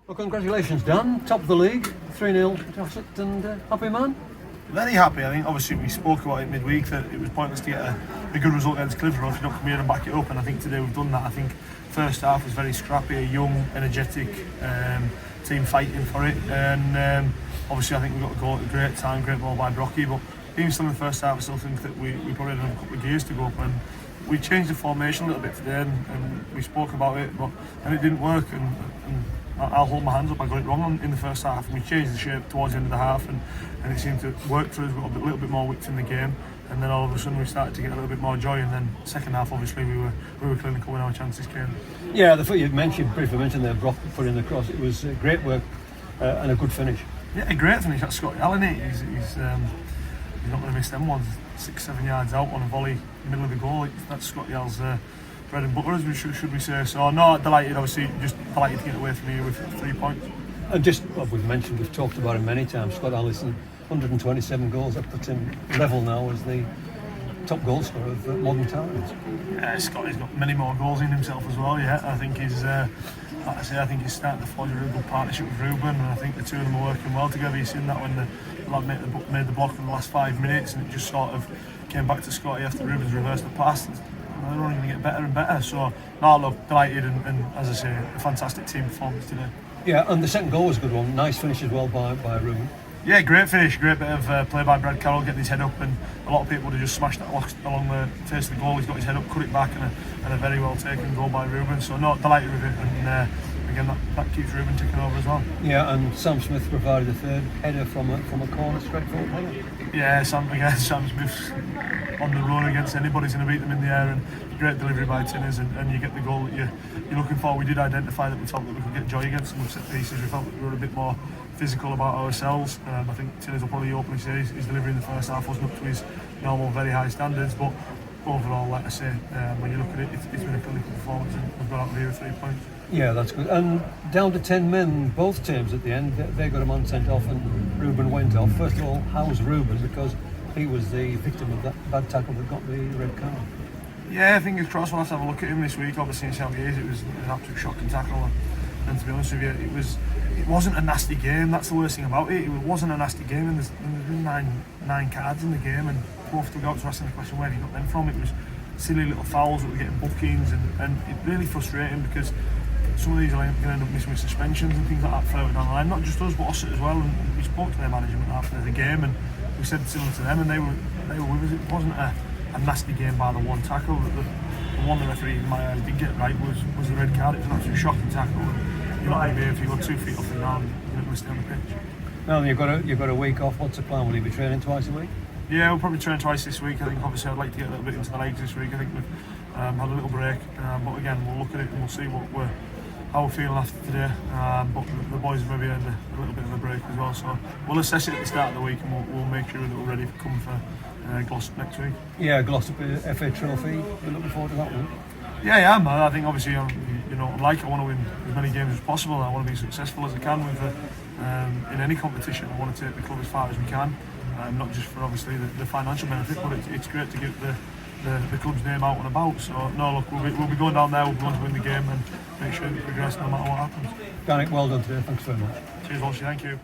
Well, congratulations, Dan. Top of the league, 3-0 to Ossett, and happy man? Very happy. I think obviously we spoke about it midweek that it was pointless to get a good result against Clitheroe if you don't come here and back it up, and I think today we've done that. I think first half was very scrappy, a young, energetic team fighting for it, and obviously I think we got a goal at a great time, great ball by Brocky, but even still in the first half I still think that we probably had a couple of gears to go up, and we changed the formation a little bit today, and we spoke about it, and it didn't work, and I'll hold my hands up, I got it wrong in the first half, and we changed the shape towards the end of the half, and it seemed to work for us. We got a little bit more width in the game, and then all of a sudden we started to get a little bit more joy, and then second half obviously we were clinical when our chances came. Yeah, the foot you briefly mentioned there, Brock putting the cross, it was great work and a good finish. Yeah, a great finish. That's Scott Allen. He's not going to miss them ones. 6-7 yards out on a volley, middle of the goal. That's Scott Yell's bread and butter, as should we say. So no, delighted. Obviously, just delighted to get away from here with 3 points. And just what we've talked about him many times. Scott Allison, 127 goals. That puts him level now as the top goal scorer of modern times. Yeah, Scott, he's got many more goals in himself as well. Yeah, I think he's. Like I say, I think he's starting to forge a really good partnership with Ruben, and I think the two of them are working well together. You've seen that when the lad made the block in the last 5 minutes, and it just sort of came back to Scotty after Ruben's reversed the pass. They're only going to get better and better. So, no, look, delighted, and as I say, a fantastic team performance today. Yeah, and the second goal was a good one. Nice finish as well by Ruben. Yeah, great finish, great bit of play by Brad Carroll, getting his head up, and a lot of people would have just smashed that along the face of the goal. He's got his head up, cut it back, and a very well taken goal by Ruben. So no, delighted with it, and again that keeps Ruben ticking over as well. Yeah, and Sam Smith provided the third header from a corner, straightforward header. Yeah, Sam Smith's on the run against anybody's going to beat them in the air, and great delivery by Tinners, and you get the goal that you're looking for. We did identify that we felt that we could get joy against them with set pieces. We felt that we were a bit more physical about ourselves. I think Tinners will probably openly say his delivery in the first half wasn't up to his normal very high standards, but overall, like I say, when you look at it, it's been a clinical performance, and we've got out of here with 3 points. Yeah, that's good. And down to 10 men, both teams at the end, they got a man sent off and Ruben went off. First of all, how's Ruben? Because he was the victim of that bad tackle that got the red card. Yeah, fingers crossed, we'll have to have a look at him this week. Obviously in Shelby it was an absolute shocking tackle, and to be honest with you, it wasn't a nasty game. That's the worst thing about it. It wasn't a nasty game, and there's been nine cards in the game, and both took out to asking the question where he got them from. It was silly little fouls that were getting bookings, and it really frustrating because some of these are going to end up missing with suspensions and things like that further down the line. Not just us, but Ossett as well. And we spoke to their management after the game, and we said similar to them, and they were with us. It wasn't a nasty game by the one tackle. The one the referee in my eyes did get right was the red card. It was an absolute shocking tackle. You're not going to be if you go 2 feet off the ground, you're not going to stay on the pitch. Well, you've got a week off. What's the plan? Will you be training twice a week? Yeah, we'll probably train twice this week. I think obviously I'd like to get a little bit into the legs this week. I think we've had a little break, but again we'll look at it and we'll see how we're feeling after today. But the boys have maybe had a little bit of a break as well, so we'll assess it at the start of the week, and we'll make sure that we're ready to come for Glossop next week. Yeah, Glossop FA Trophy. We're looking forward to that one. Yeah, I am. I think obviously I want to win as many games as possible. I want to be successful as I can with in any competition. I want to take the club as far as we can, not just for obviously the financial benefit, but it's great to get the club's name out and about. So no, look, we'll be going down there. We'll want to win the game and make sure we progress no matter what happens. Garnick, well done today. Thanks very much. Cheers, Walsh. Thank you.